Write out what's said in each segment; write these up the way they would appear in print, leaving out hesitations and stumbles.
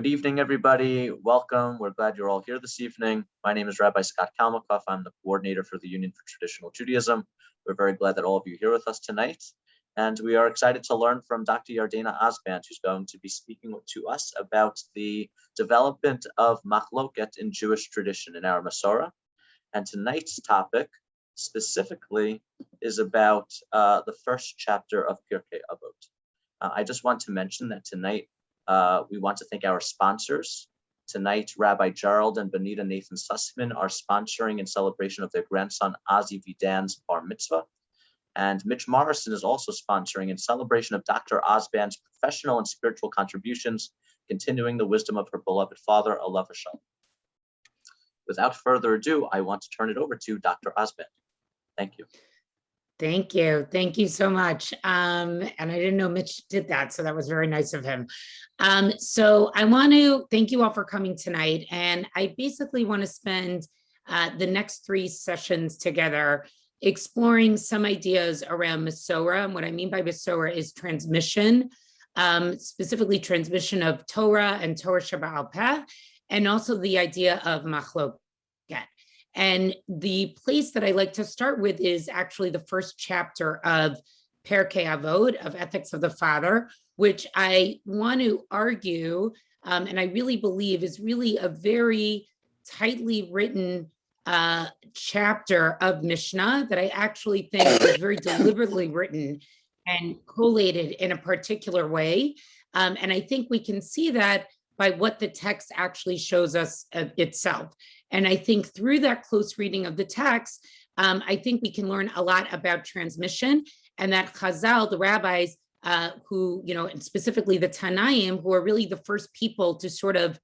Good evening, everybody. Welcome. We're glad you're all here this evening. My name is Rabbi Scott Kalmakoff. I'm the coordinator for the Union for Traditional Judaism. We're very glad that all of you are here with us tonight. And we are excited to learn from Dr. Yardaena Osband, who's going to be speaking to us about the development of Makhloket in Jewish tradition in our Mesorah. And tonight's topic specifically is about the first chapter of Pirkei Avot. I just want to mention that tonight we want to thank our sponsors. Tonight, Rabbi Gerald and Benita Nathan Sussman are sponsoring in celebration of their grandson Ozzy Vidan's bar mitzvah. And Mitch Morrison is also sponsoring in celebration of Dr. Osband's professional and spiritual contributions, continuing the wisdom of her beloved father, Alav Hashem. Without further ado, I want to turn it over to Dr. Osband. Thank you. Thank you. Thank you so much. And I didn't know Mitch did that, so that was very nice of him. So I want to thank you all for coming tonight. And I basically want to spend the next 3 sessions together exploring some ideas around Mesorah. And what I mean by Mesorah is transmission, specifically transmission of Torah and Torah Sheba'al Peh, and also the idea of Makhloket. And the place that I like to start with is actually the first chapter of Pirkei Avot, of Ethics of the Father, which I want to argue, and I really believe is really a very tightly written chapter of Mishnah that I actually think is very deliberately written and collated in a particular way. And I think we can see that by what the text actually shows us itself. And I think through that close reading of the text, I think we can learn a lot about transmission, and that Chazal, the rabbis who, and specifically the Tanaim, who are really the first people to sort of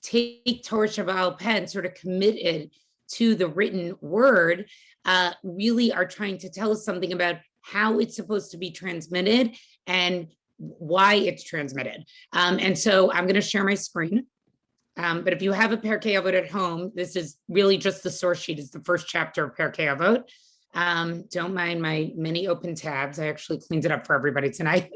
take Torah Sheba'al Peh and sort of committed to the written word, really are trying to tell us something about how it's supposed to be transmitted and why it's transmitted. And so I'm going to share my screen. But if you have a Pirkei Avot at home, this is really just the source sheet. It's the first chapter of Pirkei Avot. Don't mind my many open tabs. I actually cleaned it up for everybody tonight.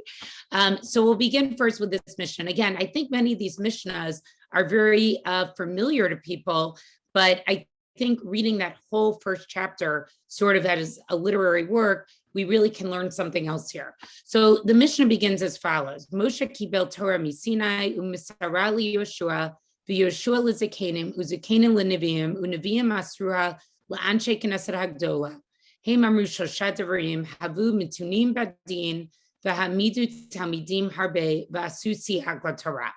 So we'll begin first with this Mishnah. Again, I think many of these Mishnahs are very familiar to people, but I think reading that whole first chapter sort of as a literary work, we really can learn something else here. So the Mishnah begins as follows. Moshe kibel Torah misinai u'misara li Yoshua v'Yoshua l'zakenim u'zakenim l'neviim u'neviim masruha l'anshei knesset hagdola. Hem amru shosha devarim havu mitunim badin v'hamidu talmidim harbe v'asusi hagla Torah.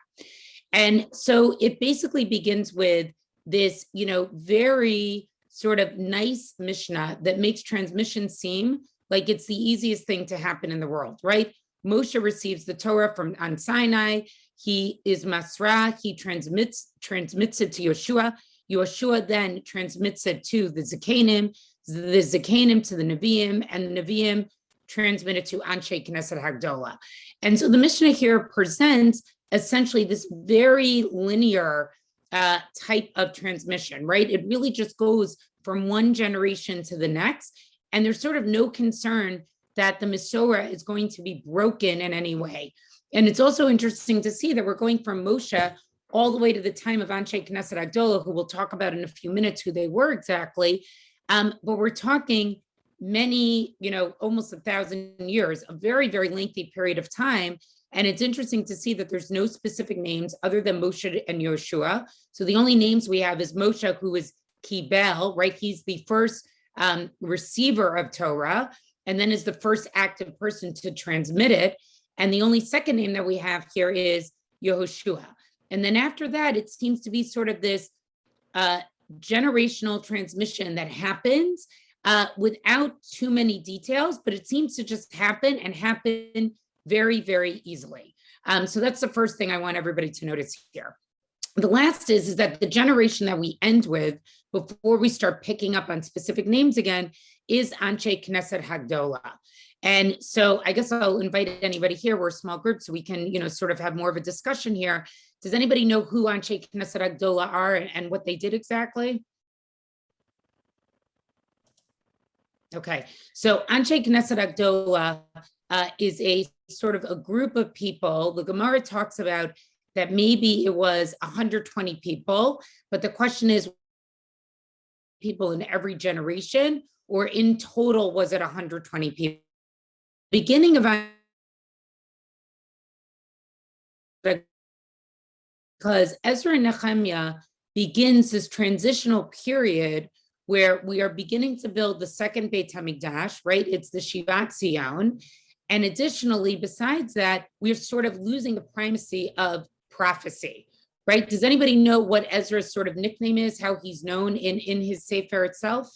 And so it basically begins with this, very sort of nice Mishnah that makes transmission seem like it's the easiest thing to happen in the world, right? Moshe receives the Torah on Sinai. He is Masra. He transmits it to Yoshua. Yoshua then transmits it to the Zakenim to the Nevi'im, and the Nevi'im transmit it to Anshei Knesset Hagdola. And so the Mishnah here presents essentially this very linear type of transmission, right? It really just goes from one generation to the next. And there's sort of no concern that the Mesorah is going to be broken in any way. And it's also interesting to see that we're going from Moshe all the way to the time of Anshei Knesset Hagdola, who we'll talk about in a few minutes who they were exactly. But we're talking many, almost 1,000 years, a very, very lengthy period of time. And it's interesting to see that there's no specific names other than Moshe and Yoshua. So the only names we have is Moshe, who is Kibel, right? He's the first receiver of Torah, and then is the first active person to transmit it. And the only second name that we have here is Yehoshua. And then after that, it seems to be sort of this generational transmission that happens without too many details, but it seems to just happen very, very easily. So that's the first thing I want everybody to notice here. The last is that the generation that we end with before we start picking up on specific names again is Anshei Knesset Hagdola. And so I guess I'll invite anybody here. We're a small group, so we can, sort of have more of a discussion here. Does anybody know who Anshei Knesset Hagdola are and what they did exactly? Okay, so Anshei Knesset Hagdola is a sort of a group of people. The Gemara talks about that maybe it was 120 people, but the question is people in every generation, or in total, was it 120 people? Beginning of, because Ezra and Nehemiah begins this transitional period where we are beginning to build the second Beit HaMikdash, right? It's the Shivat Zion. And additionally, besides that, we're sort of losing the primacy of prophecy, right? Does anybody know what Ezra's sort of nickname is, how he's known in his Sefer itself?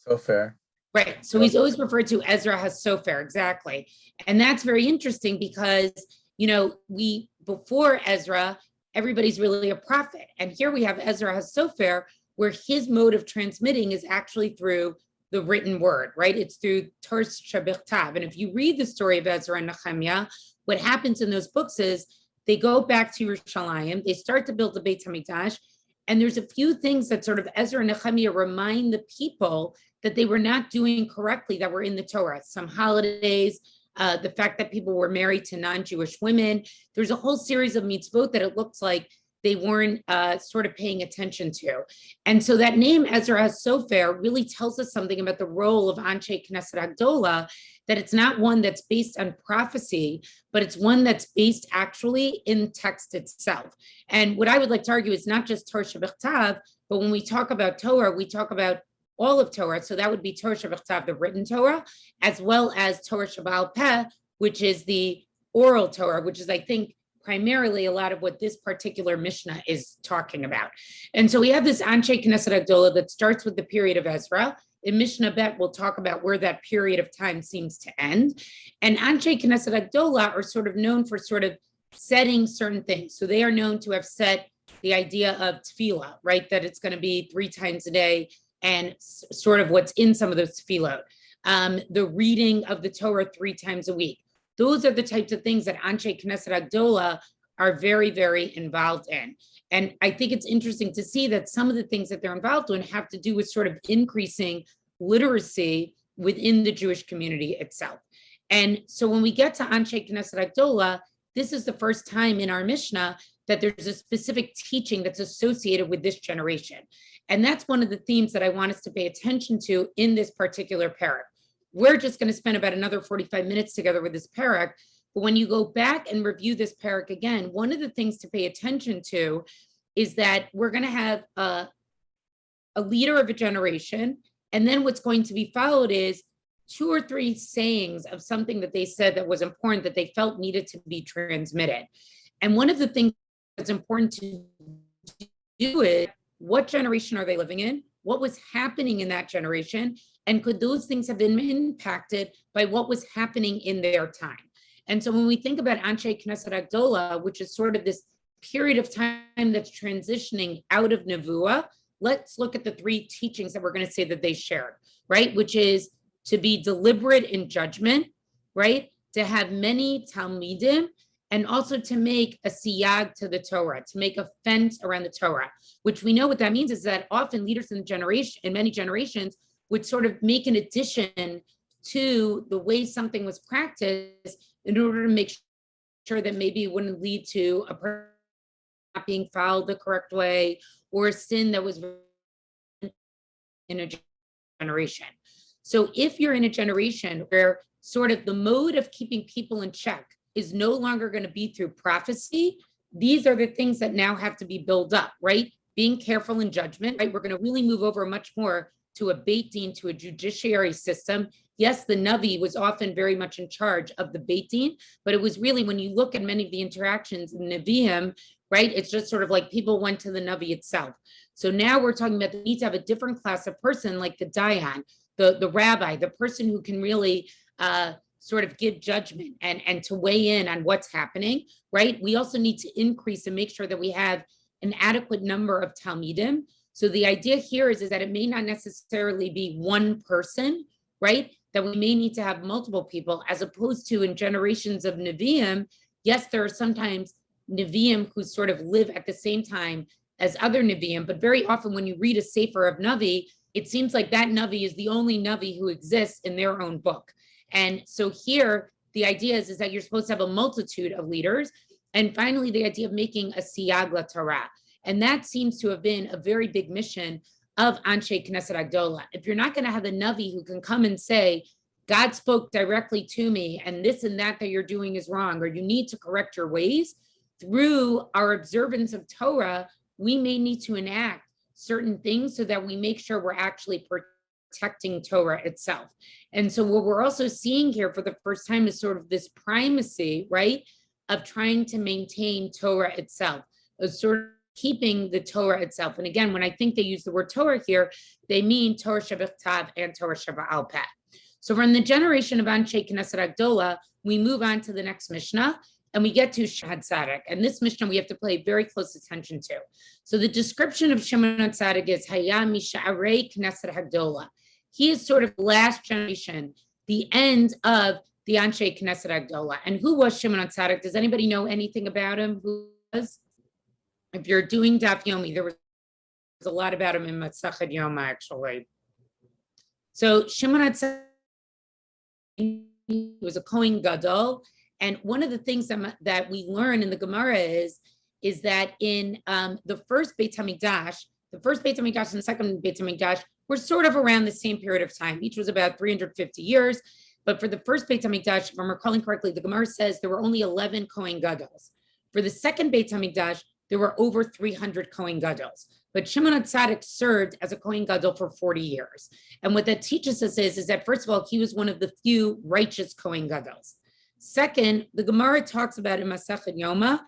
Sofer. Right. So he's always referred to Ezra HaSofer, exactly. And that's very interesting because, before Ezra, everybody's really a prophet. And here we have Ezra HaSofer, where his mode of transmitting is actually through the written word, right? It's through Torah Shabbat. And if you read the story of Ezra and Nehemiah, what happens in those books is they go back to Yerushalayim, they start to build the Beit HaMikdash, and there's a few things that sort of Ezra and Nehemiah remind the people that they were not doing correctly that were in the Torah. Some holidays, the fact that people were married to non-Jewish women. There's a whole series of mitzvot that it looks like they weren't sort of paying attention to. And so that name, Ezra HaSofer, really tells us something about the role of Anshe Knesset Agdola, that it's not one that's based on prophecy, but it's one that's based actually in text itself. And what I would like to argue is not just Torah Shabbat, but when we talk about Torah, we talk about all of Torah. So that would be Torah Shabbat, the written Torah, as well as Torah Shebaal Peh, which is the oral Torah, which is, I think, primarily a lot of what this particular Mishnah is talking about. And so we have this Anshe Knesset Agdola that starts with the period of Ezra. In Mishnah Bet, we'll talk about where that period of time seems to end. And Anshe Knesset Agdola are sort of known for sort of setting certain things. So they are known to have set the idea of tefillah, right? That it's going to be 3 times a day, and sort of what's in some of those tefillot. The reading of the Torah 3 times a week. Those are the types of things that Anshe Knesset Agdola are very, very involved in. And I think it's interesting to see that some of the things that they're involved in have to do with sort of increasing literacy within the Jewish community itself. And so when we get to Anshe Knesset Agdola, this is the first time in our Mishnah that there's a specific teaching that's associated with this generation. And that's one of the themes that I want us to pay attention to in this particular parak. We're just going to spend about another 45 minutes together with this parak. But when you go back and review this parak again, one of the things to pay attention to is that we're going to have a leader of a generation. And then what's going to be followed is 2 or 3 sayings of something that they said that was important, that they felt needed to be transmitted. And one of the things that's important to do is, what generation are they living in? What was happening in that generation? And could those things have been impacted by what was happening in their time? And so when we think about Anshe Knesset Agdola, which is sort of this period of time that's transitioning out of Nevuah, let's look at the 3 teachings that we're going to say that they shared, right? Which is to be deliberate in judgment, right? To have many Talmidim, and also to make a siyag to the Torah, to make a fence around the Torah, which we know what that means is that often leaders in many generations would sort of make an addition to the way something was practiced in order to make sure that maybe it wouldn't lead to a person not being followed the correct way, or a sin that was in a generation. So if you're in a generation where sort of the mode of keeping people in check is no longer going to be through prophecy, these are the things that now have to be built up, right? Being careful in judgment, right? We're going to really move over much more to a Beit Din, to a judiciary system. Yes, the Navi was often very much in charge of the Beit Din, but it was really, when you look at many of the interactions in Nevi'im, right? It's just sort of like people went to the Navi itself. So now we're talking about the need to have a different class of person, like the Dayan, the rabbi, the person who can really sort of give judgment and to weigh in on what's happening, right? We also need to increase and make sure that we have an adequate number of Talmidim. So the idea here is that it may not necessarily be one person, right? That we may need to have multiple people, as opposed to in generations of Nevi'im. Yes, there are sometimes Nevi'im who sort of live at the same time as other Nevi'im, but very often when you read a Sefer of Navi, it seems like that Navi is the only Navi who exists in their own book. And so here, the idea is that you're supposed to have a multitude of leaders. And finally, the idea of making a siyag laTorah. And that seems to have been a very big mission of Anshe Knesset Agdola. If you're not going to have a Navi who can come and say, God spoke directly to me, and this and that you're doing is wrong, or you need to correct your ways, through our observance of Torah, we may need to enact certain things so that we make sure we're actually protecting Torah itself. And so what we're also seeing here for the first time is sort of this primacy, right, of trying to maintain Torah itself, of sort of keeping the Torah itself. And again, when I think they use the word Torah here, they mean Torah Shebechtav and Torah Sheba'al Peh. So from the generation of Anshe Knesset Agdola, we move on to the next Mishnah, and we get to Shimon Tzaddik. And this Mishnah we have to pay very close attention to. So the description of Shimon Tzaddik is Hayam Misha'arei Knesset Agdola. He is sort of the last generation, the end of the Anshe Knesset Agdola. And who was Shimon Tzaddik? Does anybody know anything about him? Who was? If you're doing Daf Yomi, there was a lot about him in Masachet Yoma, actually. So Shimon Tzaddik, he was a Kohen Gadol. And one of the things that we learn in the Gemara is that in the first Beit HaMikdash, and the second Beit HaMikdash were sort of around the same period of time. Each was about 350 years. But for the first Beit HaMikdash, if I'm recalling correctly, the Gemara says there were only 11 Kohen Gadols. For the second Beit HaMikdash, there were over 300 Kohen Gadols. But Shimon Tzaddik served as a Kohen Gadol for 40 years. And what that teaches us is that, first of all, he was one of the few righteous Kohen Gadols. Second, the Gemara talks about in Masachet Yoma,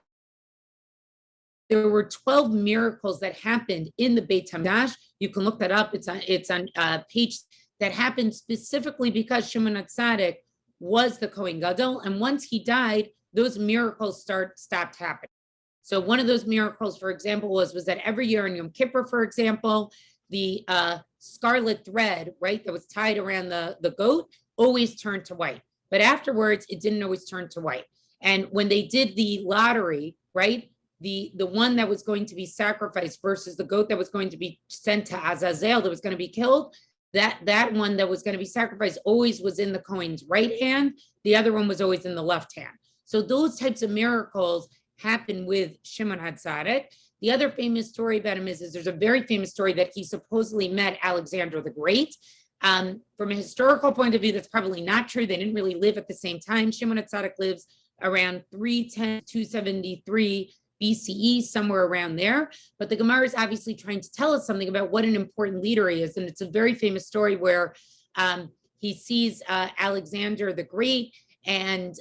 there were 12 miracles that happened in the Beit HaMikdash. You can look that up. It's on page that happened specifically because Shimon Tzaddik was the Kohen Gadol. And once he died, those miracles stopped happening. So one of those miracles, for example, was that every year in Yom Kippur, for example, the scarlet thread, right, that was tied around the goat always turned to white. But afterwards, it didn't always turn to white. And when they did the lottery, right, the one that was going to be sacrificed versus the goat that was going to be sent to Azazel, that was going to be killed, that one that was going to be sacrificed always was in the Kohen's right hand. The other one was always in the left hand. So those types of miracles happen with Shimon Tzaddik. The other famous story about him is there's a very famous story that he supposedly met Alexander the Great. From a historical point of view, that's probably not true. They didn't really live at the same time. Shimon Tzaddik lives around 310, 273 BCE, somewhere around there. But the Gemara is obviously trying to tell us something about what an important leader he is. And it's a very famous story where he sees Alexander the Great, and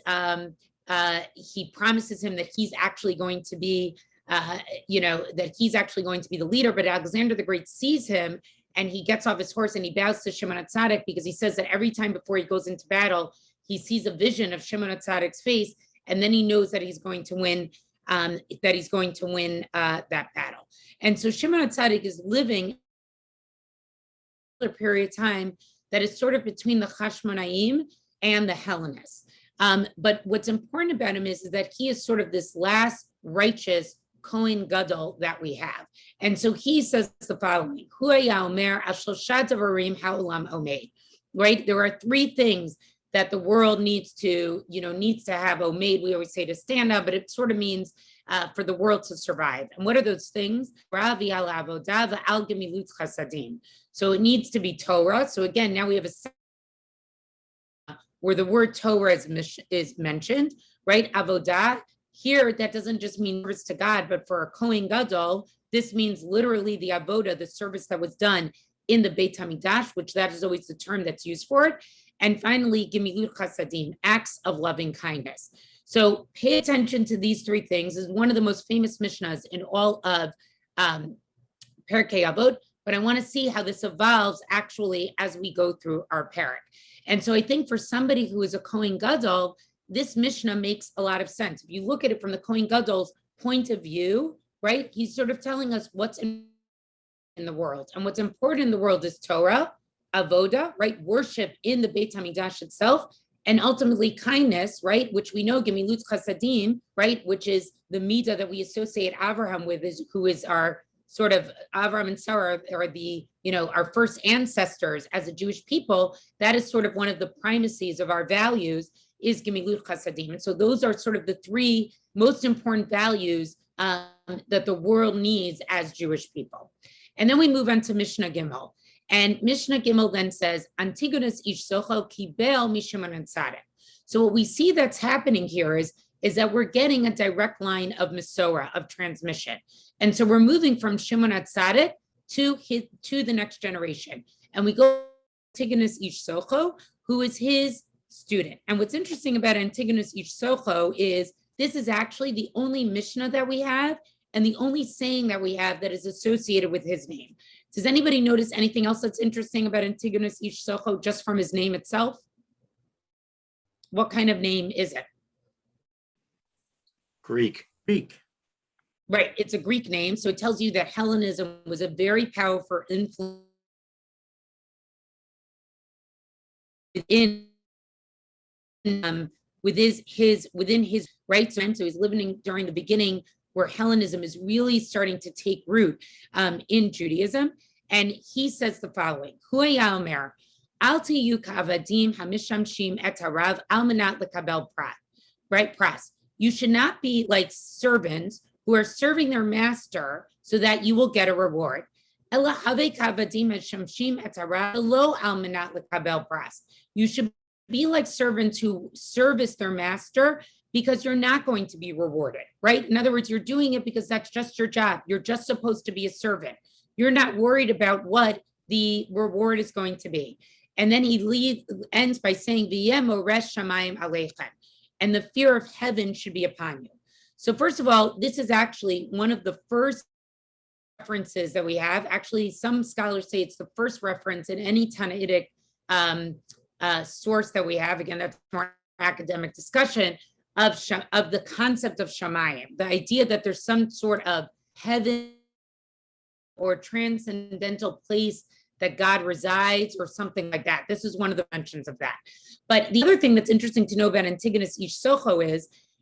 he promises him that he's actually going to be, that he's actually going to be the leader. But Alexander the Great sees him, and he gets off his horse and he bows to Shimon Tzaddik, because he says that every time before he goes into battle, he sees a vision of Shimon Tzaddik's face, and then he knows that he's going to win. That battle. And so Shimon Tzaddik is living a period of time that is sort of between the Chashmonaim and the Hellenists. But what's important about him is that he is sort of this last righteous Kohen Gadol that we have. And so he says the following, right? There are three things that the world needs to have omeid. We always say to stand up, but it sort of means for the world to survive. And what are those things? So it needs to be Torah. So again, now we have where the word Torah is mentioned, right? Avodah. Here, that doesn't just mean service to God, but for a Kohen Gadol, this means literally the avodah, the service that was done in the Beit HaMikdash, which that is always the term that's used for it. And finally, gemilut chasadim, acts of loving kindness. So pay attention to these three things. This is one of the most famous Mishnahs in all of Pirkei Avot, but I want to see how this evolves actually as we go through our parak. And so I think for somebody who is a Kohen Gadol, this Mishnah makes a lot of sense. If you look at it from the Kohen Gadol's point of view, right, he's sort of telling us what's in the world. And what's important in the world is Torah, avoda, right, worship in the Beit HaMikdash itself, and ultimately kindness, right, which we know, gemilut chasadim, right, which is the midah that we associate Avraham with, who is our sort of, Avraham and Sarah are the, our first ancestors as a Jewish people. That is sort of one of the primacies of our values, is Gemilut Chasadim. And so those are sort of the three most important values that the world needs as Jewish people. And then we move on to Mishnah Gimel. And Mishnah Gimel then says, Antigonus ish socho kibel mishaman and tzaddik. So what we see that's happening here is that we're getting a direct line of Mesorah, of transmission. And so we're moving from Shimon Tzaddik to the next generation. And we go to Antigonus ish socho, who is his student. And what's interesting about Antigonus ish socho is this is actually the only Mishnah that we have and the only saying that we have that is associated with his name. Does anybody notice anything else that's interesting about Antigonus ish socho just from his name itself? What kind of name is it? Greek. Right, it's a Greek name. So it tells you that Hellenism was a very powerful influence within his right. So he's living during the beginning where Hellenism is really starting to take root in Judaism. And he says the following, Huaya Omer, Al tiyu ka'avadim hamishamshim et harav al manat lekabel prat, right? Pras. You should not be like servants who are serving their master so that you will get a reward. Ela have ka'avadim hamishamshim et harav lo al manat lekabel pras. You should be like servants who service their master because you're not going to be rewarded, right? In other words, you're doing it because that's just your job. You're just supposed to be a servant. You're not worried about what the reward is going to be. And then he ends by saying, V'yem oresh shamayim aleichem, and the fear of heaven should be upon you. So first of all, this is actually one of the first references that we have. Actually, some scholars say it's the first reference in any Tannaitic source that we have. Again, that's more academic discussion of the concept of shamayim, the idea that there's some sort of heaven or transcendental place that God resides or something like that. This is one of the mentions of that. But the other thing that's interesting to know about Antigonus ish socho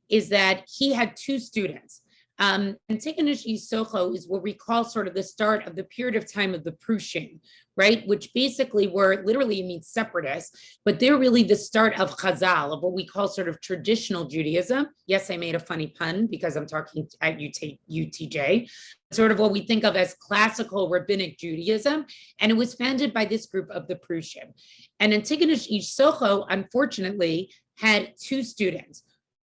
is that he had two students. Antigonus ish socho is what we call sort of the start of the period of time of the Prushim, right? Which basically were literally means separatists, but they're really the start of Chazal, of what we call sort of traditional Judaism. Yes, I made a funny pun because I'm talking at UTJ, sort of what we think of as classical rabbinic Judaism. And it was founded by this group of the Prushim. And Antigonus ish socho, unfortunately, had two students,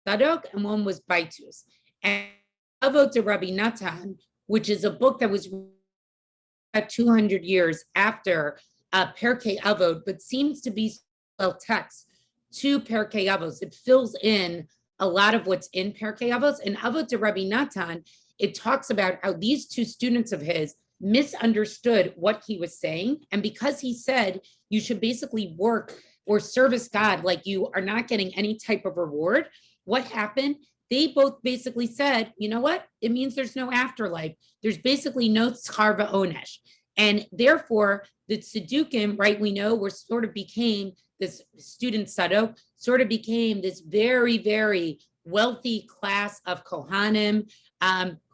Zadok and one was Baitus. And Avot to Rabbi Natan, which is a book that was 200 years after Pirkei Avot, but seems to be text to Pirkei Avot. It fills in a lot of what's in Pirkei Avot. And Avot to Rabbi Natan, it talks about how these two students of his misunderstood what he was saying. And because he said you should basically work or service God like you are not getting any type of reward, what happened? They both basically said, you know what? It means there's no afterlife. There's basically no tzchar va'onesh. And therefore, the tzedukim, right, we know, were sort of became, this student Sadok, sort of became this very, very wealthy class of Kohanim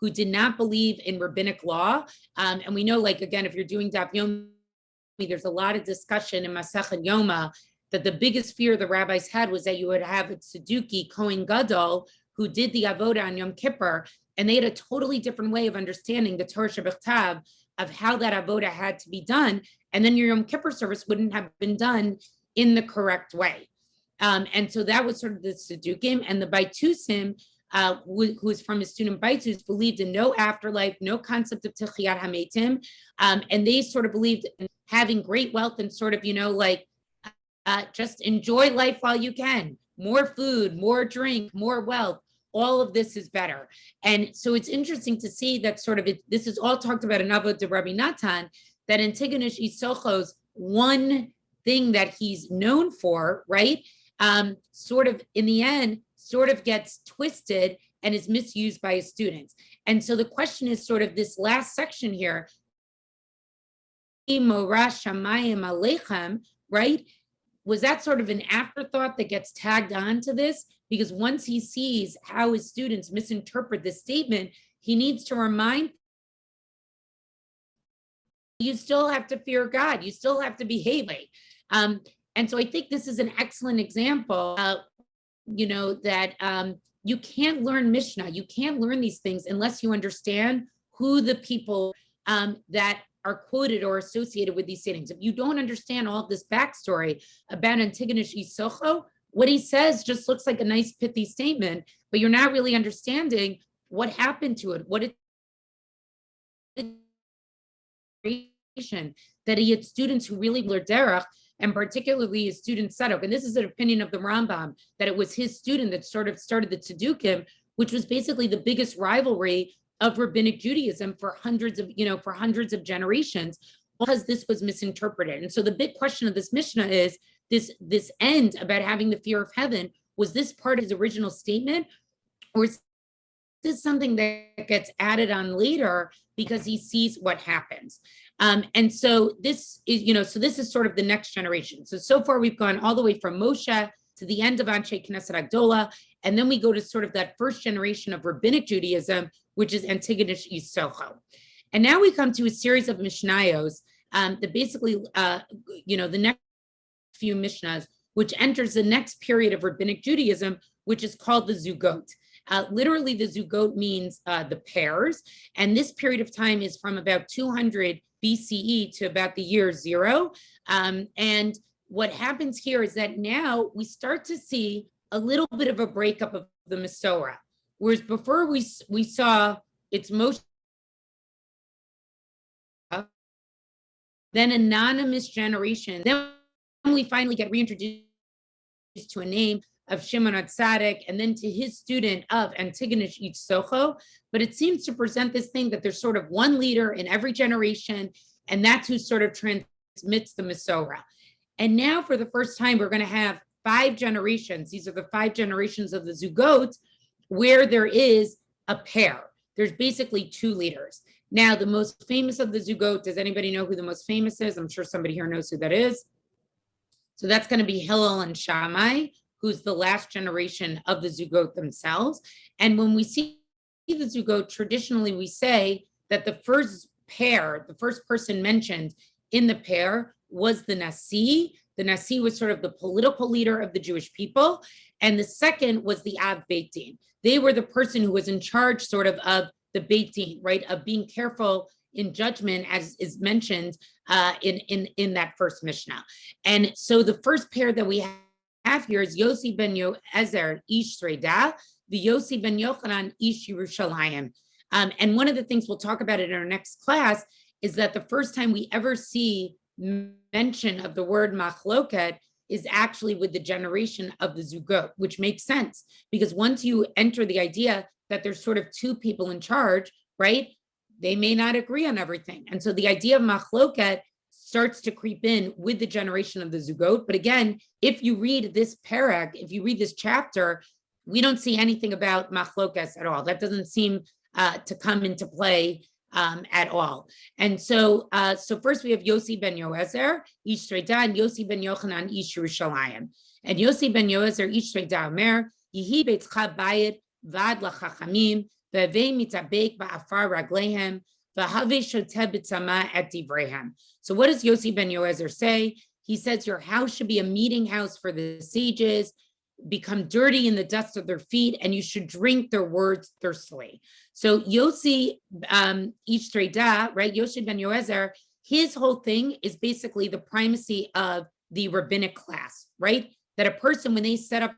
who did not believe in rabbinic law. And we know, like, again, if you're doing Daf Yomi, there's a lot of discussion in Masechet Yoma that the biggest fear the rabbis had was that you would have a tzeduki Kohen Gadol who did the avodah on Yom Kippur, and they had a totally different way of understanding the Torah Shebechtav of how that avodah had to be done, and then your Yom Kippur service wouldn't have been done in the correct way. And so that was sort of the Tzedukim, and the Baitusim, who was from his student Baitus, believed in no afterlife, no concept of Techiyat HaMeitim, and they sort of believed in having great wealth and sort of, just enjoy life while you can. More food, more drink, more wealth. All of this is better. And so it's interesting to see that sort of this is all talked about in Avot de Rabbi Natan, that Antigonus ish socho's one thing that he's known for, right, sort of in the end, sort of gets twisted and is misused by his students. And so the question is sort of this last section here, Mesorah shamayim aleichem, right? Was that sort of an afterthought that gets tagged on to this? Because once he sees how his students misinterpret this statement, he needs to remind you still have to fear God. You still have to behave. And so I think this is an excellent example that you can't learn Mishnah. You can't learn these things unless you understand who the people that are quoted or associated with these sayings. If you don't understand all of this backstory about Antigonus Isocho, what he says just looks like a nice pithy statement, but you're not really understanding what happened to it, what it that he had students who really learned derech, and particularly his student Sadok. And this is an opinion of the Rambam, that it was his student that sort of started the Tzedukim, which was basically the biggest rivalry of rabbinic Judaism for hundreds of generations, because this was misinterpreted. And so the big question of this Mishnah is this end about having the fear of heaven, was this part of his original statement, or is this something that gets added on later because he sees what happens? And so this is sort of the next generation. So far we've gone all the way from Moshe to the end of Anshe Knesset Agdola, and then we go to sort of that first generation of rabbinic Judaism, which is Antigonus Isocho. And now we come to a series of Mishnayos that basically, the next few Mishnahs, which enters the next period of rabbinic Judaism, which is called the Zugot. Literally, the Zugot means the pairs, and this period of time is from about 200 BCE to about the year 0. And what happens here is that now we start to see a little bit of a breakup of the Mesorah, whereas before we saw its most then anonymous generation. Then we finally get reintroduced to a name of Shimon HaTzadik, and then to his student of Antigonus Isocho. But it seems to present this thing that there's sort of one leader in every generation, and that's who sort of transmits the Mesorah. And now for the first time, we're going to have 5 generations. These are the 5 generations of the Zugot, where there is a pair. There's basically 2 leaders. Now, the most famous of the Zugot, does anybody know who the most famous is? I'm sure somebody here knows who that is. So that's going to be Hillel and Shammai, who's the last generation of the Zugot themselves. And when we see the Zugot, traditionally we say that the first pair, the first person mentioned in the pair was the Nasi. The Nasi was sort of the political leader of the Jewish people. And the second was the Av Beit Din. They were the person who was in charge sort of the Beit Din, right? Of being careful in judgment, as is mentioned in that first Mishnah. And so the first pair that we have here is Yossi ben Yoezer Ish Sreda, the Yossi ben Yochanan Ish Yerushalayim. And one of the things we'll talk about in our next class is that the first time we ever see mention of the word Makhloket is actually with the generation of the Zugot, which makes sense, because once you enter the idea that there's sort of 2 people in charge, right, they may not agree on everything. And so the idea of Makhloket starts to creep in with the generation of the Zugot. But again, if you read this parak, if you read this chapter, we don't see anything about Makhloket at all. That doesn't seem to come into play at all. And so first we have Yossi ben Yoezer, Ish Sreda, and Yossi ben Yochanan, Ish Yerushalayim. And Yossi ben Yoezer, Ish Sreda, Omer, Yihi beitcha bayit, vad lachachamim, ve'vei mitzabek ba'afar raglehem, v'havei shoteh b'tzama et divrehem. So what does Yossi ben Yoezer say? He says your house should be a meeting house for the sages, become dirty in the dust of their feet, and you should drink their words thirstily. So Yossi Ish Sreda, right, Yossi ben Yoezer, his whole thing is basically the primacy of the rabbinic class, right? That a person, when they set up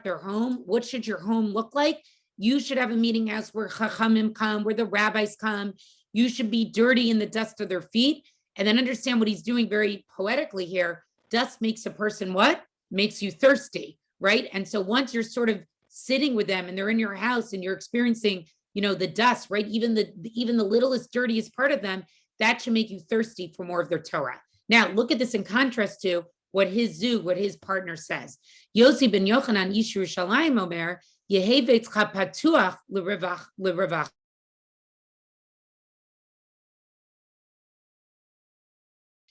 their home, what should your home look like? You should have a meeting house where chachamim come, where the rabbis come. You should be dirty in the dust of their feet. And then understand what he's doing very poetically here. Dust makes a person what? Makes you thirsty, right? And so once you're sort of sitting with them and they're in your house and you're experiencing, the dust, right? Even the littlest, dirtiest part of them, that should make you thirsty for more of their Torah. Now, look at this in contrast to what his partner says. Yossi ben Yochanan Ish Yerushalayim Omer, Yehi ve'etzcha patuach l'revach.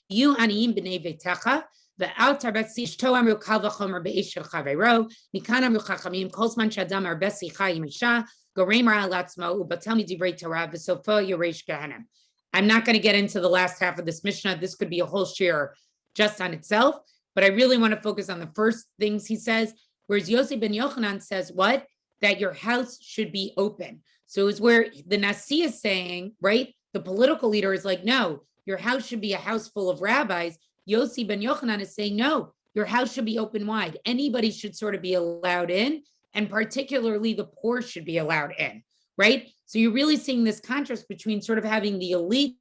You aniyim b'nei ve'techa, ve'al tarbetzi shto amru kal v'chomer be'ish shel chaveiro, mikan amru chachamim, kol zman she'adam arbeh sicha im isha, gorem ra alatzmo, ubatel midivrei Torah, v'sofo yoresh gehenem. I'm not going to get into the last half of this Mishnah. This could be a whole shir just on itself, but I really want to focus on the first things he says. Whereas Yossi ben Yochanan says what? That your house should be open. So it's where the Nasi is saying, right? The political leader is like, no, your house should be a house full of rabbis. Yossi ben Yochanan is saying, no, your house should be open wide. Anybody should sort of be allowed in, and particularly the poor should be allowed in, right? So you're really seeing this contrast between sort of having the elite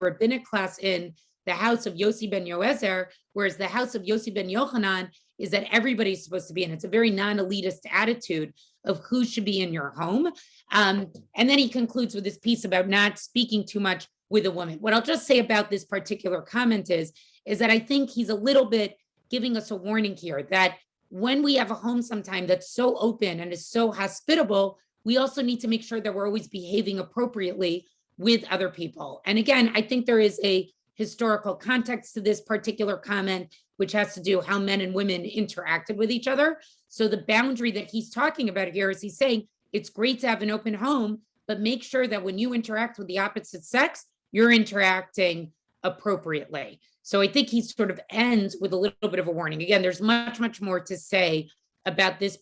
rabbinic class in the house of Yossi ben Eliezer, whereas the house of Yossi ben Yochanan is that everybody's supposed to be in. It's a very non-elitist attitude of who should be in your home. And then he concludes with this piece about not speaking too much with a woman. What I'll just say about this particular comment is that I think he's a little bit giving us a warning here that when we have a home sometime that's so open and is so hospitable, we also need to make sure that we're always behaving appropriately with other people. And again, I think there is a historical context to this particular comment, which has to do how men and women interacted with each other. So the boundary that he's talking about here is he's saying it's great to have an open home, but make sure that when you interact with the opposite sex, you're interacting appropriately. So I think he sort of ends with a little bit of a warning. Again, there's much, much more to say about this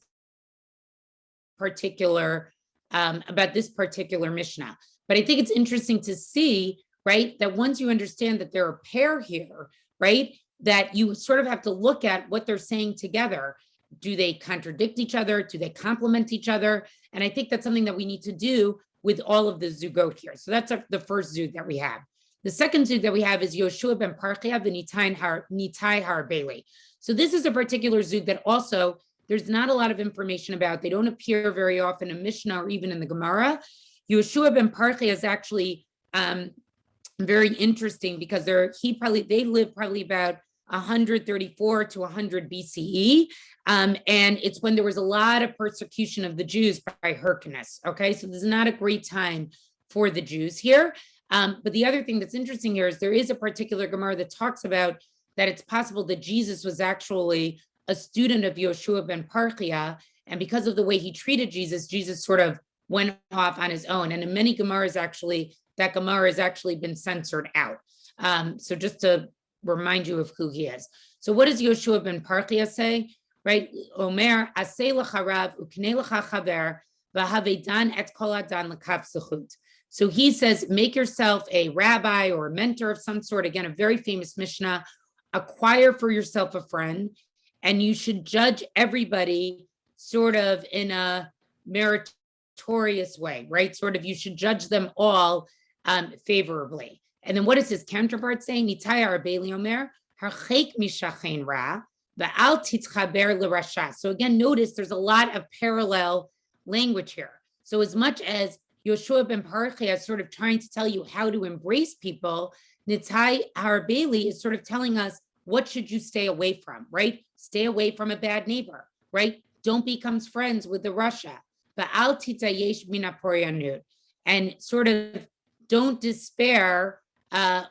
particular Mishnah. But I think it's interesting to see, right, that once you understand that they're a pair here, right, that you sort of have to look at what they're saying together. Do they contradict each other? Do they complement each other? And I think that's something that we need to do with all of the zugot here. So that's the first zug that we have. The second zug that we have is Yoshua ben Parchia v'Nitai har Bailey. So this is a particular zug that also there's not a lot of information about. They don't appear very often in Mishnah or even in the Gemara. Yoshua ben Parchia is actually very interesting because they live probably about 134 to 100 BCE. And it's when there was a lot of persecution of the Jews by Hyrcanus. Okay, so this is not a great time for the Jews here. But the other thing that's interesting here is there is a particular Gemara that talks about that it's possible that Jesus was actually a student of Yoshua ben Parchia. And because of the way he treated Jesus, Jesus sort of went off on his own. And in many Gemaras, actually, that Gemara has actually been censored out. So just to remind you of who he is. So what does Yoshua ben Parchia say? Right? Omer, aseh l'charav, uknei l'cha chaver, v'havedan et kol adan l'kaf zechut. So he says, make yourself a rabbi or a mentor of some sort. Again, a very famous Mishnah. Acquire for yourself a friend, and you should judge everybody sort of in a meritorious way, right? Sort of, you should judge them all favorably. And then what is his counterpart saying? Nitai arbeli omer, harchek mishachen ra, va'al titchaber l'rasha. So again, notice there's a lot of parallel language here. So as much as Yoshua ben Parchia is sort of trying to tell you how to embrace people, Nitai arbeli is sort of telling us what should you stay away from, right? Stay away from a bad neighbor, right? Don't become friends with the Russia. Va'al titayesh mina poryanut. And sort of don't despair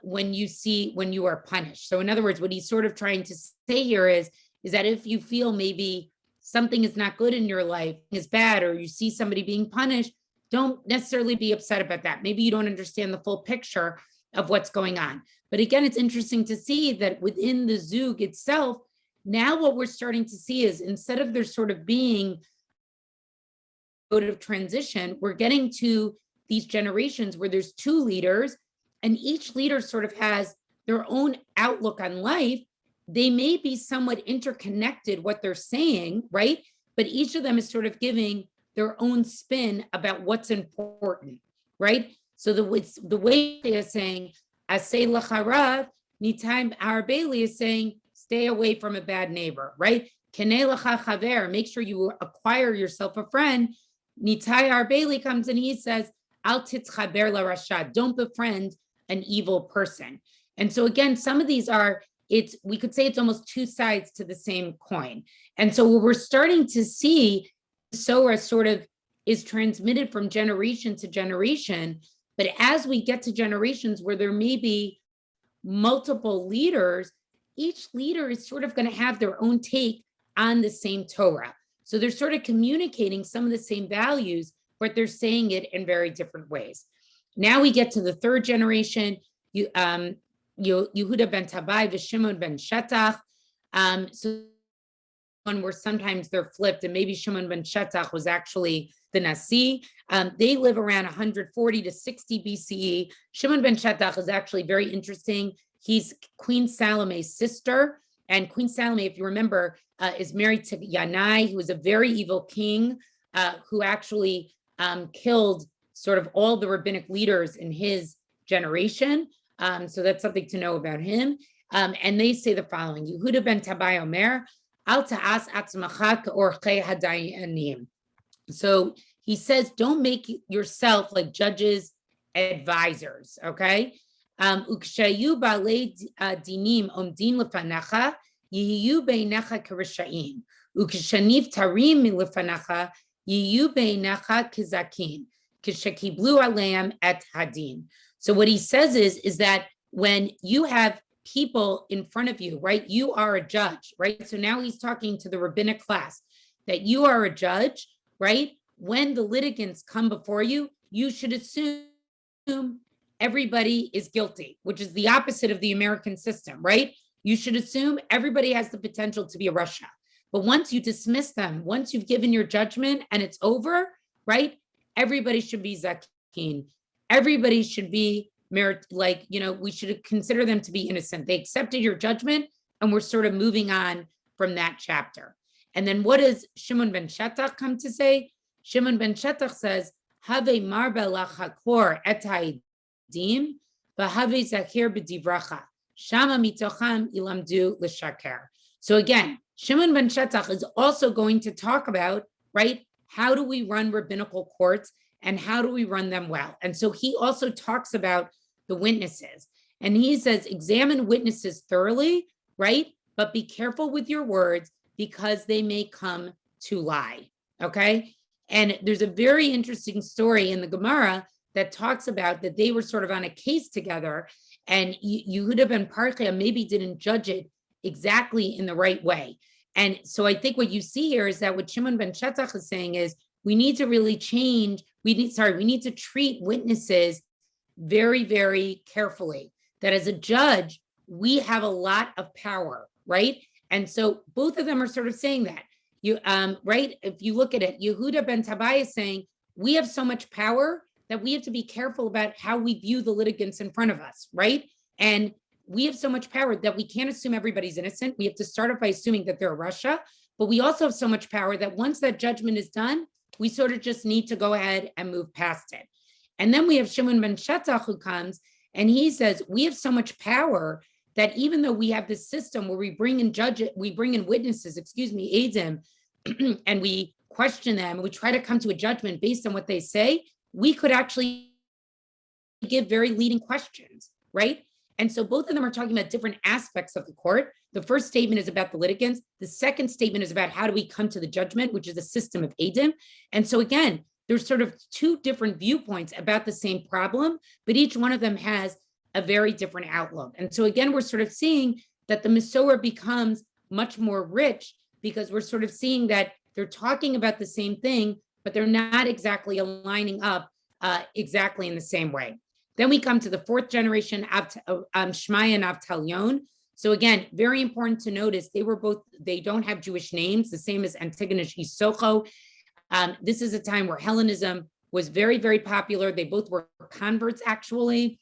when you are punished. So in other words, what he's sort of trying to say here is that if you feel maybe something is not good in your life, is bad, or you see somebody being punished, don't necessarily be upset about that. Maybe you don't understand the full picture of what's going on. But again, it's interesting to see that within the zug itself, now what we're starting to see is instead of there sort of being mode of transition, we're getting to these generations where there's two leaders, and each leader sort of has their own outlook on life. They may be somewhat interconnected, what they're saying, right? But each of them is sort of giving their own spin about what's important, right? So the way they are saying, aseh l'charav, nitai arbeli is saying, stay away from a bad neighbor, right? Kenei l'cha chaver, make sure you acquire yourself a friend. Nitai arbeli comes and he says, al titchaber l'rasha, don't befriend an evil person. And so again, some of these we could say it's almost two sides to the same coin. And so what we're starting to see, Mesorah sort of is transmitted from generation to generation. But as we get to generations where there may be multiple leaders, each leader is sort of going to have their own take on the same Torah. So they're sort of communicating some of the same values, but they're saying it in very different ways. Now we get to the third generation, Yehuda ben Tabai v'Shimon ben Shetach. So where sometimes they're flipped, and maybe Shimon ben Shetach was actually the Nasi. They live around 140 to 60 BCE. Shimon ben Shetach is actually very interesting. He's Queen Salome's sister. And Queen Salome, if you remember, is married to Yanai, who was a very evil king who actually killed sort of all the rabbinic leaders in his generation. So that's something to know about him. And they say the following: Yehuda ben Tabai Omer, Al ta'as atzmacha ka'orchei hadayanim. So he says, don't make yourself like judges, advisors, okay? Ukshayu ba'alei dinim omdin lefanecha, yiyu beinecha k'risha'im. Ukshaniv tarim lefanecha, yiyu beinecha kizakin. Kishakiblu aleim et hadin. So what he says is that when you have people in front of you, right, you are a judge, right? So now he's talking to the rabbinic class, that you are a judge, right? When the litigants come before you, you should assume everybody is guilty, which is the opposite of the American system, right? You should assume everybody has the potential to be a Russia. But once you dismiss them, once you've given your judgment and it's over, right? Everybody should be zakin. Everybody should be merit, like, we should consider them to be innocent. They accepted your judgment, and we're sort of moving on from that chapter. And then what does Shimon ben Shetach come to say? Shimon ben Shetach says, Have marbe lachakor et ha'edim, v'have zakir b'divracha, shama mitocham ilamdu l'shaker. So again, Shimon ben Shetach is also going to talk about, right, how do we run rabbinical courts and how do we run them well? And so he also talks about the witnesses. And he says, examine witnesses thoroughly, right? But be careful with your words because they may come to lie, okay? And there's a very interesting story in the Gemara that talks about that they were sort of on a case together, and Yehuda ben Pirkei maybe didn't judge it exactly in the right way. And so I think what you see here is that what Shimon ben Shetach is saying is we need to really change, we need to treat witnesses very, very carefully. That as a judge, we have a lot of power, right? And so both of them are sort of saying that. Right? If you look at it, Yehuda ben Tabai is saying we have so much power that we have to be careful about how we view the litigants in front of us, right? And we have so much power that we can't assume everybody's innocent. We have to start off by assuming that they're Russia, but we also have so much power that once that judgment is done, we sort of just need to go ahead and move past it. And then we have Shimon ben Shetach who comes and he says, we have so much power that even though we have this system where we bring in witnesses, Eidim, and we question them and we try to come to a judgment based on what they say, we could actually give very leading questions, right? And so both of them are talking about different aspects of the court. The first statement is about the litigants. The second statement is about how do we come to the judgment, which is a system of Eidim. And so again, there's sort of two different viewpoints about the same problem, but each one of them has a very different outlook. And so again, we're sort of seeing that the Mesorah becomes much more rich because we're sort of seeing that they're talking about the same thing, but they're not exactly aligning up exactly in the same way. Then we come to the fourth generation, Shmaya and Avtalyon. So again, very important to notice, they don't have Jewish names, the same as Antigonus Isocho. This is a time where Hellenism was very, very popular. They both were converts, actually.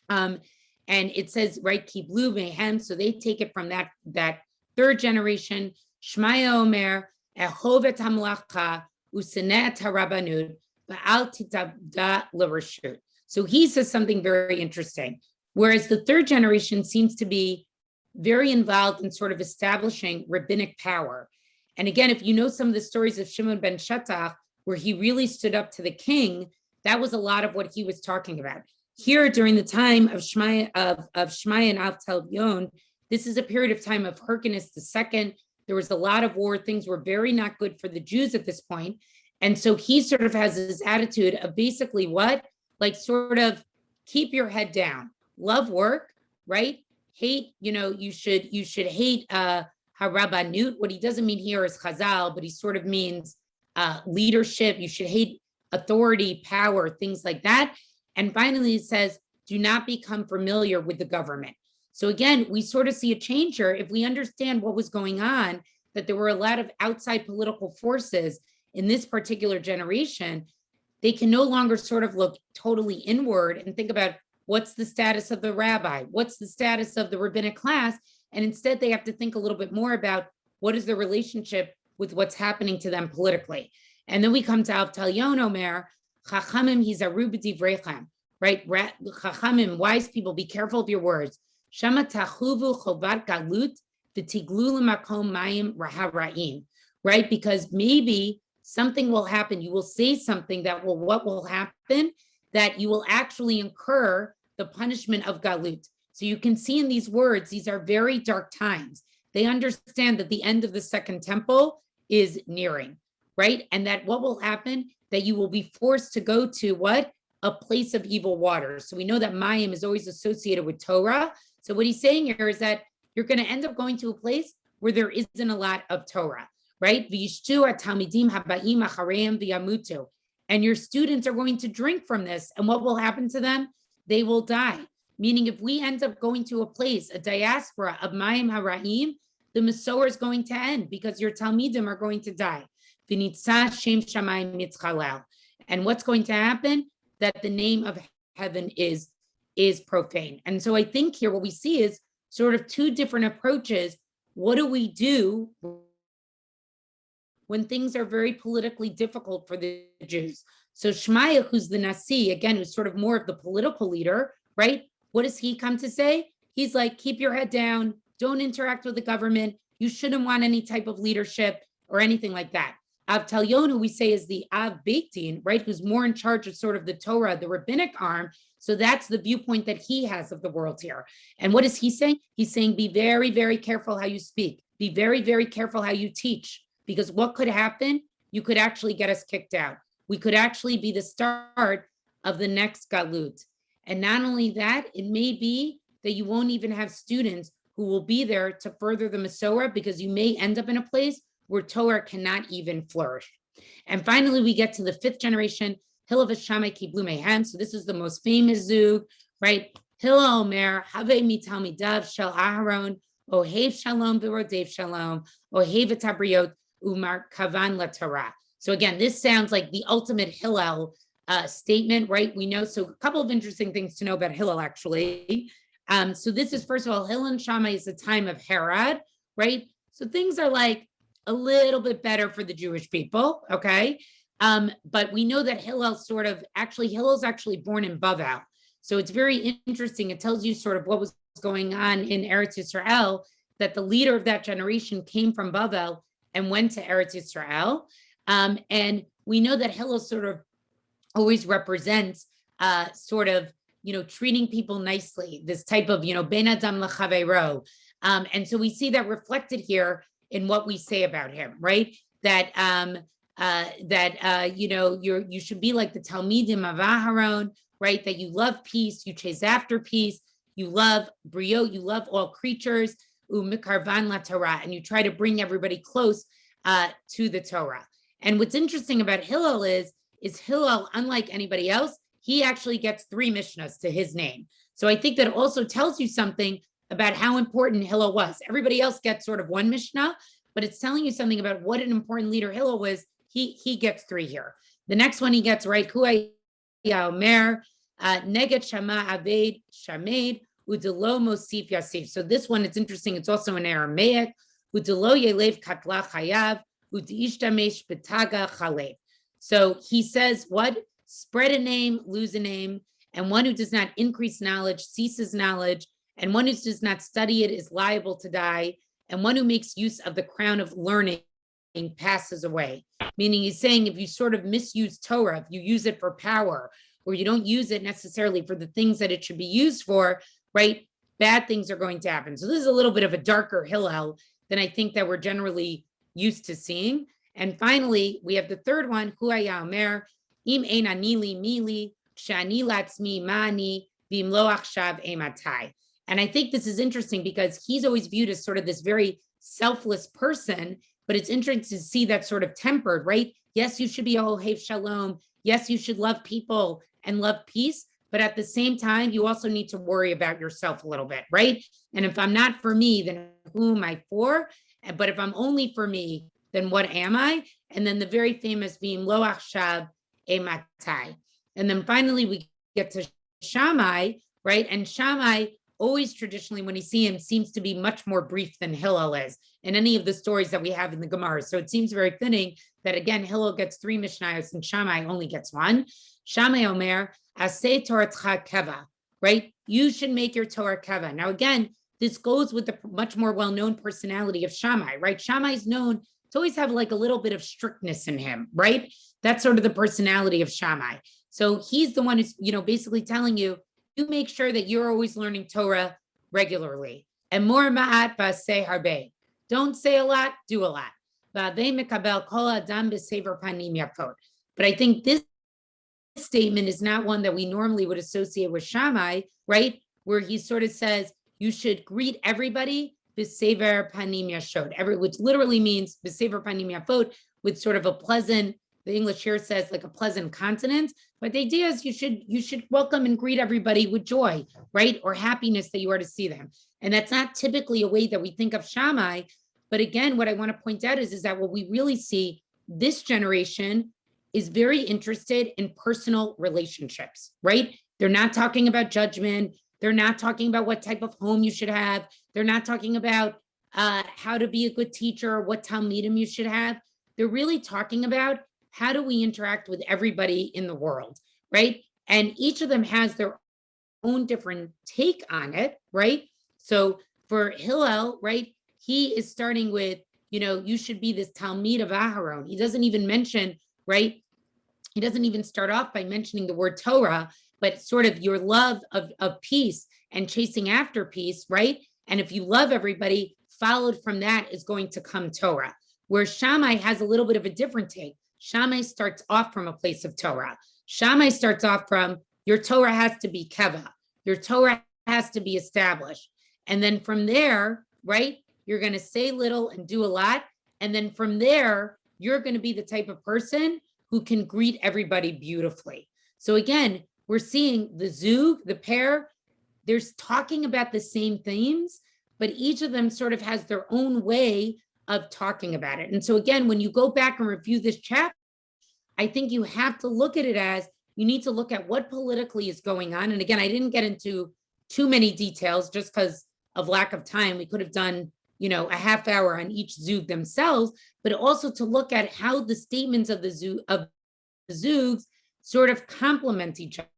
And it says, right, Kiblu Mehem, so they take it from that third generation. Shmaya Omer, Ehovet HaMlacha, Usenet HaRabanud, Ba'al Titabda L'Rashut. So he says something very interesting. Whereas the third generation seems to be very involved in sort of establishing rabbinic power. And again, if you know some of the stories of Shimon ben Shetach, where he really stood up to the king, that was a lot of what he was talking about. Here, during the time of Shmaya and Avtalyon, this is a period of time of Hyrcanus II. There was a lot of war. Things were very not good for the Jews at this point. And so he sort of has this attitude of basically what? Like sort of keep your head down, love work, right? Hate, you should hate Harabanut. What he doesn't mean here is Chazal, but he sort of means leadership. You should hate authority, power, things like that. And finally, it says, do not become familiar with the government. So again, we sort of see a change here. If we understand what was going on that there were a lot of outside political forces in this particular generation, they can no longer sort of look totally inward and think about what's the status of the rabbi, what's the status of the rabbinic class, and instead they have to think a little bit more about what is the relationship with what's happening to them politically. And then we come to Avtalyon Omer, Chachamim hizaru b'divrechem, right? Chachamim, wise people, be careful of your words. Shama tachuvu chovat galut v'tiglu l'makom mayim raharaim, right? Because maybe something will happen. You will say something that will, what will happen? That you will actually incur the punishment of galut. So you can see in these words, these are very dark times. They understand that the end of the second temple is nearing, right? And that what will happen, that you will be forced to go to what? A place of evil waters. So we know that Mayim is always associated with Torah. So what he's saying here is that you're going to end up going to a place where there isn't a lot of Torah, right? And your students are going to drink from this. And what will happen to them? They will die. Meaning if we end up going to a place, a diaspora of Mayim Hara'im, the Mesorah is going to end because your Talmidim are going to die. And what's going to happen? That the name of heaven is profane. And so I think here what we see is sort of two different approaches. What do we do when things are very politically difficult for the Jews? So Shmaya, who's the Nasi, again, who's sort of more of the political leader, right? What does he come to say? He's like, keep your head down. Don't interact with the government. You shouldn't want any type of leadership or anything like that. Avtalyon, who we say is the Av Beit Din, right, who's more in charge of sort of the Torah, the rabbinic arm. So that's the viewpoint that he has of the world here. And what is he saying? He's saying, be very, very careful how you speak. Be very, very careful how you teach. Because what could happen? You could actually get us kicked out. We could actually be the start of the next galut. And not only that, it may be that you won't even have students who will be there to further the Mesorah, because you may end up in a place where Torah cannot even flourish. And finally, we get to the fifth generation, Hillel v'Shammai kiblu mehem. So this is the most famous zug, right? Hillel Omer, Have mitalmidav shel Aharon, Ohev shalom v'rodev shalom, Ohev etabriot umar kavan laTorah. So again, this sounds like the ultimate Hillel statement, right? We know, so a couple of interesting things to know about Hillel, actually. So this is, first of all, Hillel and Shammai is the time of Herod, right? So things are like a little bit better for the Jewish people, okay? But we know that Hillel's actually born in Bavel. So it's very interesting. It tells you sort of what was going on in Eretz Yisrael, that the leader of that generation came from Bavel and went to Eretz Yisrael. And we know that Hillel sort of always represents sort of, treating people nicely, this type of, ben adam l'chaveiro. And so we see that reflected here in what we say about him, right? That you should be like the Talmidim of Aharon, right? That you love peace, you chase after peace, you love brio, you love all creatures, u'mikarvan la Torah, and you try to bring everybody close to the Torah. And what's interesting about Hillel is Hillel, unlike anybody else, he actually gets 3 Mishnahs to his name. So I think that also tells you something about how important Hillel was. Everybody else gets sort of 1 Mishnah, but it's telling you something about what an important leader Hillel was. He gets 3 here. The next one he gets, right, Huay Omer, Neget Shama Aved Shamed, Udelo Mosif Yasif. So this one, it's interesting. It's also in Aramaic. Udelo Yelev Katla Chayav, Udishtamesh Betaga Chalev. So he says, what? Spread a name, lose a name, and one who does not increase knowledge ceases knowledge, and one who does not study it is liable to die, and one who makes use of the crown of learning passes away. Meaning he's saying if you sort of misuse Torah, if you use it for power, or you don't use it necessarily for the things that it should be used for, right, bad things are going to happen. So this is a little bit of a darker Hillel than I think that we're generally used to seeing. And finally, we have the third one, Huaya Omer, Im ein anili mili, shani latzmi mani, vimlo achshav ematai. And I think this is interesting because he's always viewed as sort of this very selfless person, but it's interesting to see that sort of tempered, right? Yes, you should be a Ohev Shalom. Yes, you should love people and love peace, but at the same time, you also need to worry about yourself a little bit, right? And if I'm not for me, then who am I for? But if I'm only for me, then what am I? And then the very famous being Lo Achshav Ematai. And then finally we get to Shammai, right? And Shammai always traditionally, when you see him, seems to be much more brief than Hillel is in any of the stories that we have in the Gemara. So it seems very fitting that, again, Hillel gets 3 Mishnayos and Shammai only gets 1. Shammai Omer, Aseh Toratcha Keva, right? You should make your Torah Keva. Now, again, this goes with the much more well-known personality of Shammai, right? Shammai's known to always have like a little bit of strictness in him, right? That's sort of the personality of Shammai. So he's the one who's, basically telling you, you make sure that you're always learning Torah regularly. And more ma'at ba'aseh harbe. Don't say a lot, do a lot. But I think this statement is not one that we normally would associate with Shammai, right? Where he sort of says, you should greet everybody b'sever panim yashod, which literally means b'sever panim yafot, with sort of a pleasant, the English here says like a pleasant consonant, but the idea is you should welcome and greet everybody with joy, right? Or happiness that you are to see them. And that's not typically a way that we think of Shammai. But again, what I want to point out is that what we really see, this generation is very interested in personal relationships, right? They're not talking about judgment. They're not talking about what type of home you should have. They're not talking about how to be a good teacher or what talmidim you should have. They're really talking about how do we interact with everybody in the world, right? And each of them has their own different take on it, right? So for Hillel, right, he is starting with, you should be this Talmid of Aharon. He doesn't even mention, right? He doesn't even start off by mentioning the word Torah, but sort of your love of peace and chasing after peace, right? And if you love everybody, followed from that is going to come Torah. Where Shammai has a little bit of a different take. Shammai starts off from a place of Torah. Shammai starts off from your Torah has to be keva. Your Torah has to be established. And then from there, right, you're going to say little and do a lot. And then from there, you're going to be the type of person who can greet everybody beautifully. So again, we're seeing the zug, the pair, they're talking about the same themes, but each of them sort of has their own way of talking about it. And so again, when you go back and review this chapter, I think you have to look at it as you need to look at what politically is going on. And again, I didn't get into too many details just because of lack of time. We could have done, a half hour on each zug themselves, but also to look at how the statements of the zugs sort of complement each other.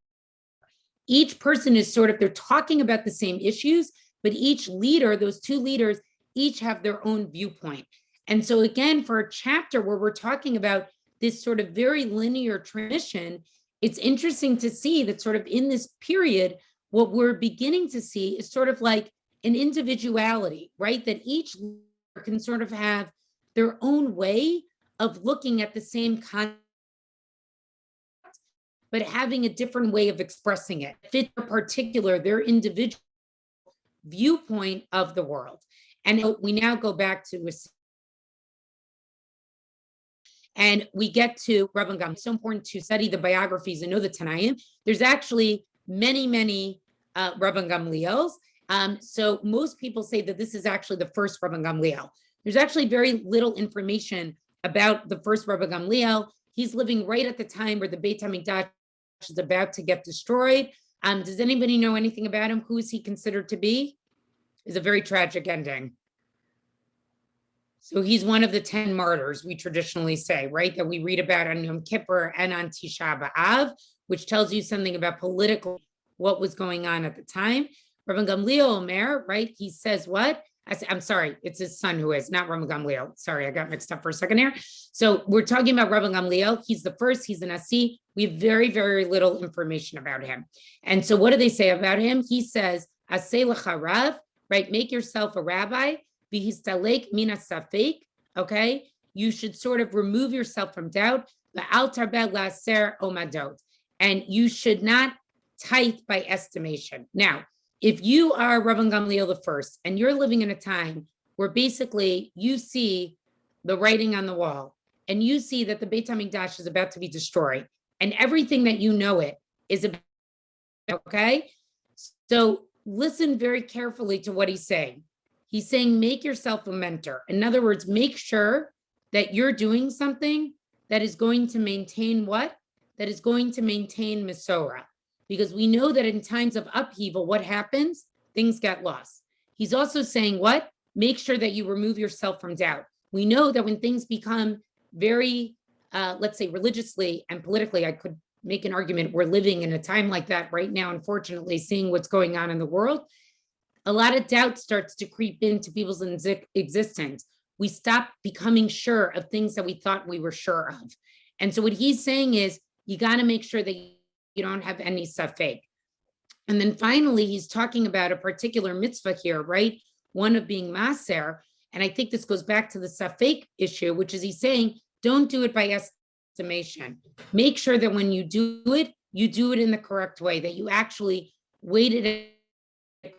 Each person is they're talking about the same issues, but each leader, those two leaders, each have their own viewpoint. And so again, for a chapter where we're talking about this sort of very linear transmission, it's interesting to see that sort of in this period, what we're beginning to see is sort of like an individuality, right? That each leader can sort of have their own way of looking at the same concept, but having a different way of expressing it, fit in particular their individual viewpoint of the world. And we now go back to, and we get to Rabban Gamliel. It's so important to study the biographies and know the Tanaim. There's actually many, many Rabban Gamliels. So most people say that this is actually the first Rabban Gamliel. There's actually very little information about the first Rabban Gamliel. He's living right at the time where the Beit HaMikdash is about to get destroyed. Does anybody know anything about him? Who is he considered to be? It's a very tragic ending. So he's one of the 10 martyrs, we traditionally say, right? That we read about on Yom Kippur and on Tisha B'Av, which tells you something about political, what was going on at the time. Rabban Gamliel Omer, right? He says what? I'm sorry, it's his son who is, not Rabban Gamliel. Sorry, I got mixed up for a second here. So we're talking about Rabban Gamliel. He's the first, he's the Nasi. We have very, very little information about him. And so what do they say about him? He says, Aseh lecha rav, right? Make yourself a rabbi. V'histalek mina safek, okay? You should sort of remove yourself from doubt. V'al tarbeh la'aser omadot. And you should not tithe by estimation. Now, if you are Rabban Gamliel the first, and you're living in a time where basically you see the writing on the wall, and you see that the Beit HaMikdash is about to be destroyed, and everything that you know it is about Okay? So listen very carefully to what he's saying. He's saying, make yourself a mentor. In other words, make sure that you're doing something that is going to maintain what? That is going to maintain Mesorah. Because we know that in times of upheaval, what happens? Things get lost. He's also saying what? Make sure that you remove yourself from doubt. We know that when things become very, let's say religiously and politically, I could make an argument, we're living in a time like that right now, unfortunately, seeing what's going on in the world. A lot of doubt starts to creep into people's existence. We stop becoming sure of things that we thought we were sure of. And so what he's saying is, you got to make sure that you don't have any safek. And then finally, he's talking about a particular mitzvah here, right? One of being maser. And I think this goes back to the safek issue, which is he's saying, don't do it by estimation. Make sure that when you do it in the correct way, that you actually weighted it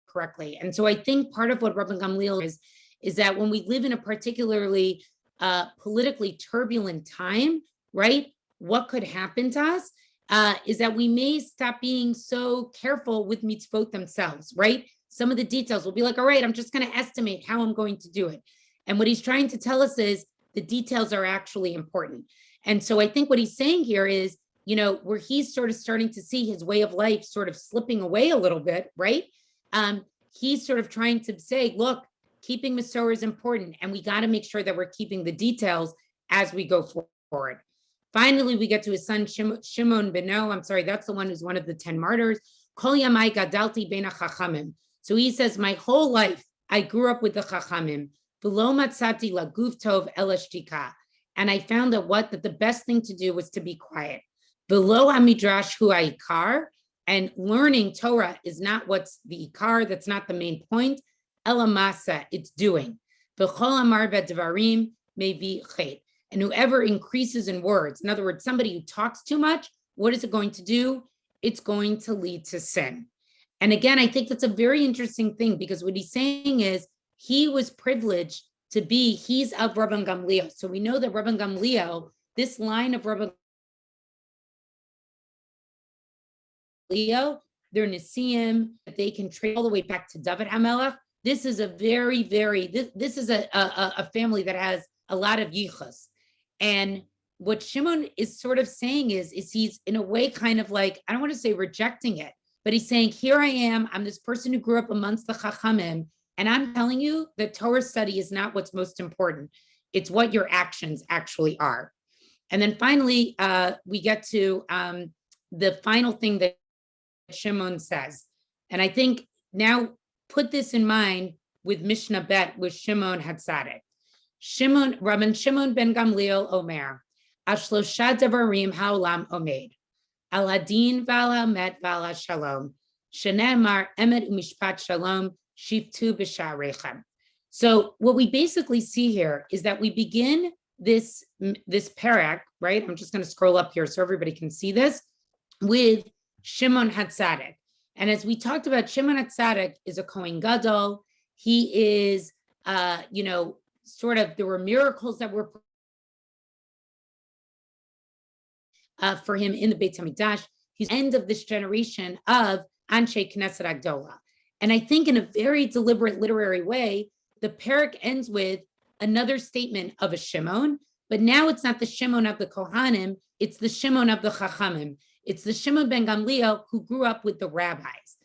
correctly. And so I think part of what Rabbi Gamliel is that when we live in a particularly politically turbulent time, right? What could happen to us is that we may stop being so careful with mitzvot themselves, right? Some of the details will be like, all right, I'm just going to estimate how I'm going to do it. And what he's trying to tell us is the details are actually important. And so I think what he's saying here is, you know, where he's sort of starting to see his way of life sort of slipping away a little bit, right? He's sort of trying to say, look, keeping Mesorah is important, and we got to make sure that we're keeping the details as we go forward. Finally, we get to his son, Shimon Beno. I'm sorry, that's the one who's one of the 10 martyrs. Kol yamai gadalti bein hachachamim. So he says, my whole life, I grew up with the chachamim. V'lo matzati laguf tov el shtika. And I found that that the best thing to do was to be quiet. V'lo hamidrash hu ha'ikar. And learning Torah is not what's the ikar, that's not the main point. Elamasa, it's doing. V'chol amar b'dvarim mevi chet. And whoever increases in words, in other words, somebody who talks too much, what is it going to do? It's going to lead to sin. And again, I think that's a very interesting thing, because what he's saying is he was privileged to be, he's of Rabbi Gamliel. So we know that Rabbi Gamliel, this line of Rabbi Gamliel, they're Nisim, they can trace all the way back to David HaMelech. This is a very, this is a family that has a lot of yichus. And what Shimon is sort of saying is he's in a way kind of like, I don't want to say rejecting it, but he's saying, here I am, I'm this person who grew up amongst the Chachamim, and I'm telling you that Torah study is not what's most important. It's what your actions actually are. And then finally, we get to the final thing that Shimon says. And I think now put this in mind with Mishnah Bet, with Shimon Hatzadik. Rabban Shimon ben Gamliel Omer, Ashlosha Devarim Haolam Omed, Al Hadin Vala Met Vala Shalom, Shenemar Emet Umishpat Shalom, Shiftu B'Sharechem. So what we basically see here is that we begin this parak, right? I'm just going to scroll up here so everybody can see this, with Shimon Hatzadik. And as we talked about, Shimon Hatzadik is a Kohen Gadol. He is, sort of, there were miracles that were for him in the Beit HaMikdash. He's the end of this generation of Anshe Knesset Agdola. And I think in a very deliberate literary way, the parak ends with another statement of a Shimon, but now it's not the Shimon of the Kohanim, it's the Shimon of the Chachamim. It's the Shimon ben Gamliel who grew up with the rabbis,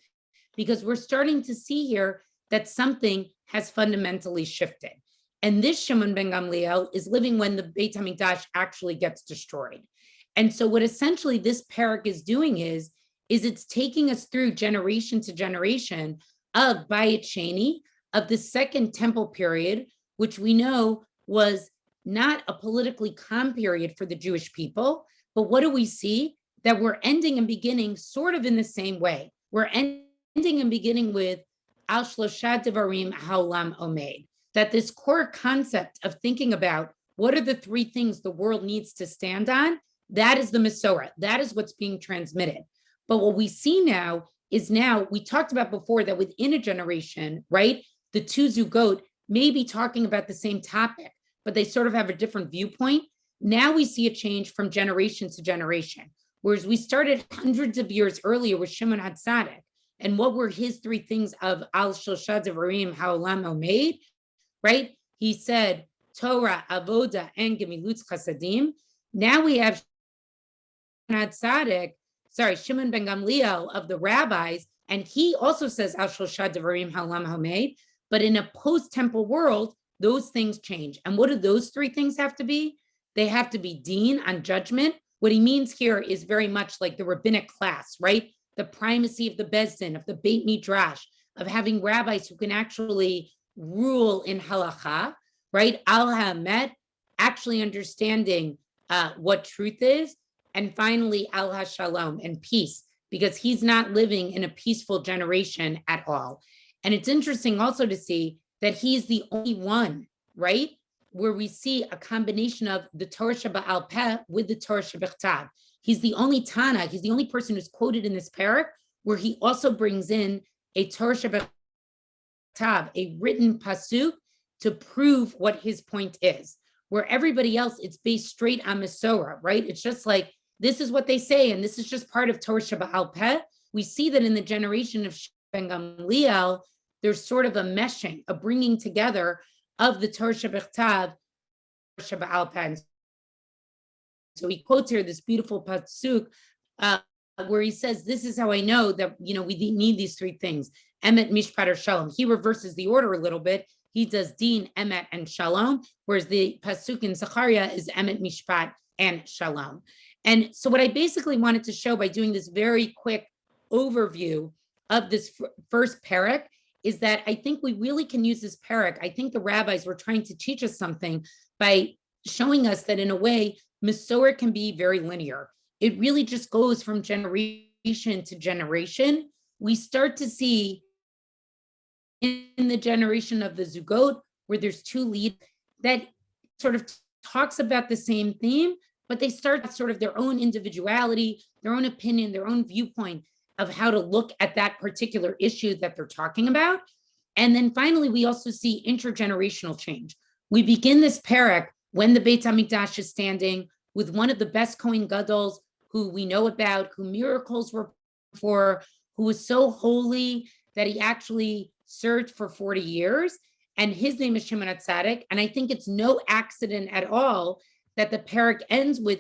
because we're starting to see here that something has fundamentally shifted. And this Shimon ben Gamliel is living when the Beit HaMikdash actually gets destroyed. And so what essentially this parak is doing is it's taking us through generation to generation of Bayit Sheni, of the second temple period, which we know was not a politically calm period for the Jewish people. But what do we see? That we're ending and beginning sort of in the same way. We're ending and beginning with Al Shlosha Devarim Haolam Omed. That this core concept of thinking about what are the three things the world needs to stand on, that is the Mesorah. That is what's being transmitted. But what we see now is we talked about before that within a generation, right, the two Zugot may be talking about the same topic, but they sort of have a different viewpoint. Now we see a change from generation to generation. Whereas we started hundreds of years earlier with Shimon HaTzadik. And what were his three things of Al Shosha Devarim Ha'olam Omeid, right? He said, Torah, Avoda, and Gemilutz Chasadim. Now we have Shimon ben Gamliel of the rabbis, and he also says Al Shosha Devarim Ha'olam Omeid. But in a post-temple world, those things change. And what do those three things have to be? They have to be deen, on judgment. What he means here is very much like the rabbinic class, right? The primacy of the Beis Din, of the Beit Midrash, of having rabbis who can actually rule in halacha, right? Al ha'emet, actually understanding what truth is. And finally, al ha'shalom, and peace, because he's not living in a peaceful generation at all. And it's interesting also to see that he's the only one, right, where we see a combination of the Torah Sheba'al Peh with the Torah Shebechtav. He's the only Tana, he's the only person who's quoted in this parak where he also brings in a Torah Shebechtav, a written pasuk, to prove what his point is. Where everybody else, it's based straight on Mesorah, right? It's just like, this is what they say, and this is just part of Torah Sheba'al Peh. We see that in the generation of Ben Gamliel, there's sort of a meshing, a bringing together of the Torah Shebechtav, Sheba'al Peh. So he quotes here this beautiful pasuk where he says, this is how I know that, we need these three things, emet, mishpat, or shalom. He reverses the order a little bit. He does din, emet, and shalom, whereas the pasuk in Zechariah is emet, mishpat, and shalom. And so what I basically wanted to show by doing this very quick overview of this first parak is that I think we really can use this parak. I think the rabbis were trying to teach us something by showing us that in a way, Mesorah can be very linear. It really just goes from generation to generation. We start to see in the generation of the Zugot, where there's two leads, that sort of talks about the same theme, but they start sort of their own individuality, their own opinion, their own viewpoint of how to look at that particular issue that they're talking about. And then finally, we also see intergenerational change. We begin this parak when the Beit HaMikdash is standing with one of the best Kohen Gadols who we know about, who miracles were for, who was so holy that he actually served for 40 years. And his name is Shimon HaTzadik. And I think it's no accident at all that the parak ends with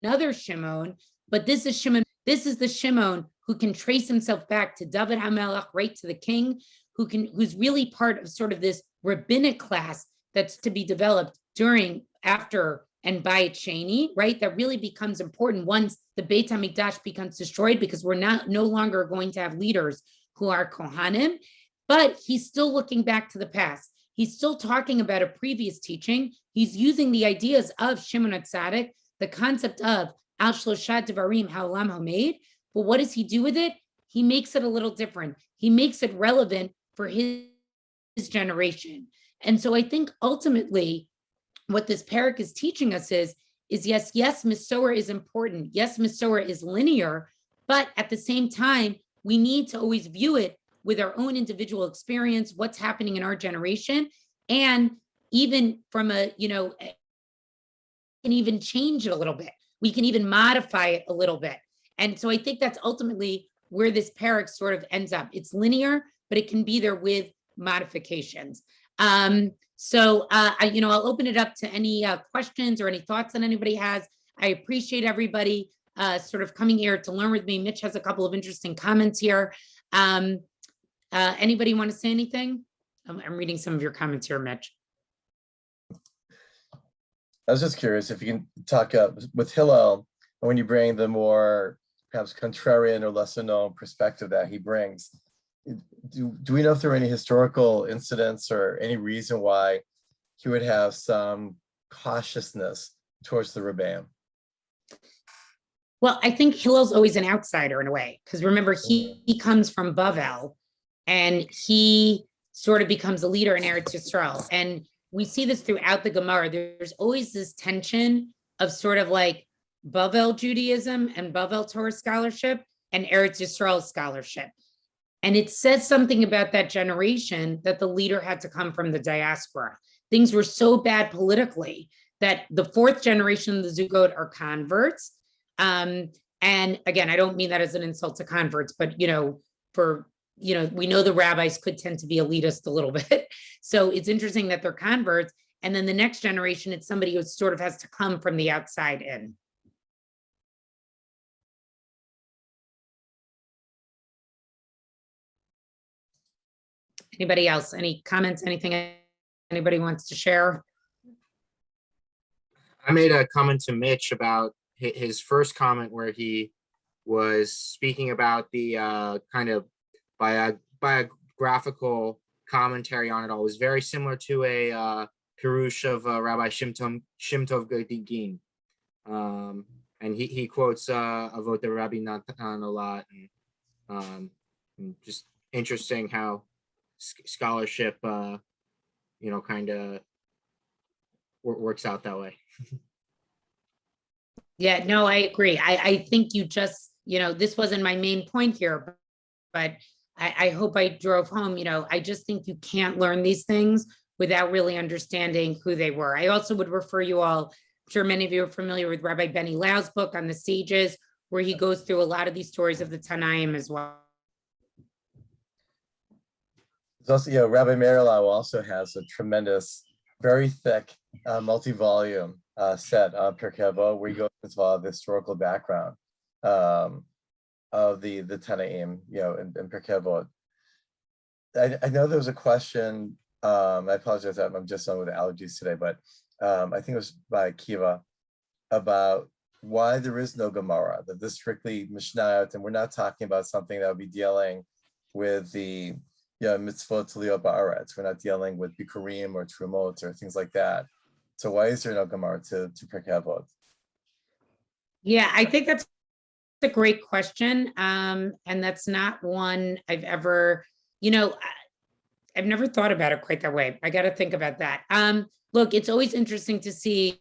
another Shimon, but this is Shimon. This is the Shimon who can trace himself back to David HaMelech, right to the king, who's really part of sort of this rabbinic class that's to be developed during, after, and by Sheni, right? That really becomes important once the Beit HaMikdash becomes destroyed, because we're no longer going to have leaders who are Kohanim. But he's still looking back to the past. He's still talking about a previous teaching. He's using the ideas of Shimon HaTzadik, the concept of Al Shlosha Devarim Ha'olam Omeid. But what does he do with it? He makes it a little different. He makes it relevant for his generation. And so I think ultimately what this parak is teaching us is yes, Mesorah is important. Yes, Mesorah is linear, but at the same time, we need to always view it with our own individual experience, what's happening in our generation, and even from can even change it a little bit. We can even modify it a little bit. And so I think that's ultimately where this parak sort of ends up. It's linear, but it can be there with modifications. So I'll open it up to any questions or any thoughts that anybody has. I appreciate everybody sort of coming here to learn with me. Mitch has a couple of interesting comments here. Anybody want to say anything? I'm reading some of your comments here, Mitch. I was just curious if you can talk with Hillel, when you bring the more perhaps contrarian or lesser known perspective that he brings. Do we know if there are any historical incidents or any reason why he would have some cautiousness towards the Rebbeim? Well, I think Hillel's always an outsider in a way, because remember, he comes from Bavel, and he sort of becomes a leader in Eretz Yisrael. And we see this throughout the Gemara. There's always this tension of sort of like Bavel Judaism and Bavel Torah scholarship and Eretz Yisrael scholarship. And it says something about that generation that the leader had to come from the diaspora. Things were so bad politically that the fourth generation of the Zugot are converts. And again, I don't mean that as an insult to converts, but we know the rabbis could tend to be elitist a little bit. So it's interesting that they're converts. And then the next generation, it's somebody who sort of has to come from the outside in. Anybody else? Any comments? Anything anybody wants to share? I made a comment to Mitch about his first comment where he was speaking about the kind of biographical commentary on it all. It was very similar to a Pirush of Rabbi Shimtov Gedigin. And he quotes Avot the Rabbi Natan a lot, and just interesting how scholarship, kind of works out that way. Yeah, no, I agree. I think you just, this wasn't my main point here, but I hope I drove home, I just think you can't learn these things without really understanding who they were. I also would refer you all, I'm sure many of you are familiar with Rabbi Benny Lau's book on the sages, where he goes through a lot of these stories of the Tanaim as well. There's also, Rabbi Meir Lau also has a tremendous, very thick, multi-volume set on Pirkei Avot, where he goes into all the historical background of the Tanaim, in Pirkei Avot. I know there was a question. I apologize, I'm just on with allergies today, but I think it was by Kiva about why there is no Gemara, that this strictly Mishnayot, and we're not talking about something that would be dealing with the mitzvot Liyot Ba'aretz. We're not dealing with Bikurim or Trumot or things like that. So why is there no Gemara to Pirkei Avot? Yeah, I think that's a great question. And that's not one I've ever, I've never thought about it quite that way. I got to think about that. Look, it's always interesting to see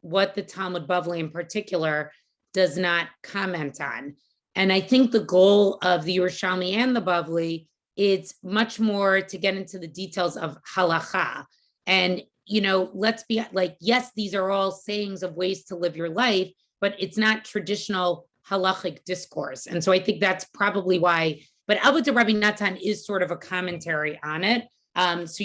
what the Talmud Bavli in particular does not comment on. And I think the goal of the Yerushalmi and the Bavli, it's much more to get into the details of halacha. And, let's be like, yes, these are all sayings of ways to live your life, but it's not traditional halachic discourse. And so I think that's probably why, but Avot de Rabbi Natan is sort of a commentary on it. So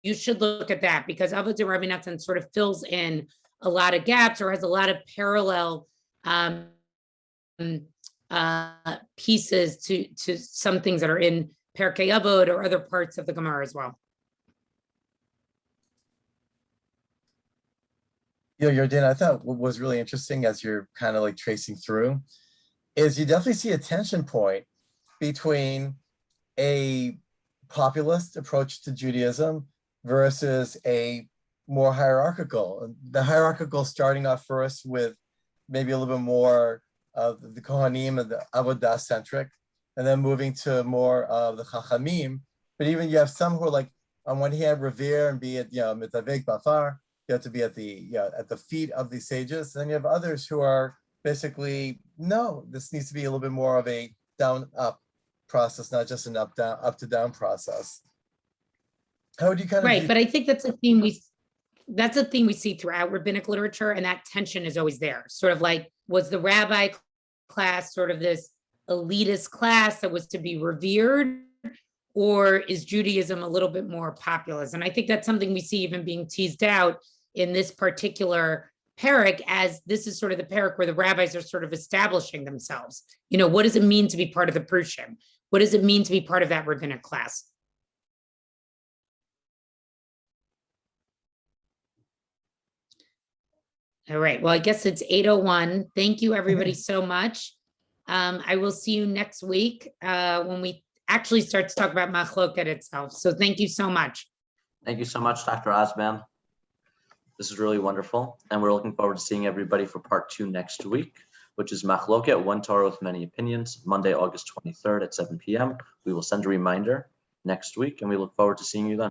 you should look at that, because Avot de Rabbi Natan sort of fills in a lot of gaps or has a lot of parallel pieces to some things that are in Pirkei Avot or other parts of the Gemara as well. Yardaena, I thought what was really interesting as you're kind of like tracing through is you definitely see a tension point between a populist approach to Judaism versus a more hierarchical. The hierarchical starting off first with maybe a little bit more of the Kohanim and the Avodah centric, and then moving to more of the Chachamim. But even you have some who are like, on one hand, revere and be at Mitavek Bafar. You have to be at the feet of the sages. And then you have others who are basically, no, this needs to be a little bit more of a down-up process, not just an up-to-down process. How would you kind of right? But I think that's a theme we see throughout rabbinic literature, and that tension is always there. Sort of like, was the rabbi class sort of this elitist class that was to be revered, or is Judaism a little bit more populist? And I think that's something we see even being teased out in this particular parak, as this is sort of the parak where the rabbis are sort of establishing themselves. What does it mean to be part of the Prushim? What does it mean to be part of that rabbinic class? All right, well, I guess it's 8:01. Thank you, everybody, so much. I will see you next week when we actually start to talk about Makhloket itself. So thank you so much. Thank you so much, Dr. Osband. This is really wonderful. And we're looking forward to seeing everybody for part 2 next week, which is Makhloket, One Torah with Many Opinions, Monday, August 23rd at 7 p.m. We will send a reminder next week, and we look forward to seeing you then.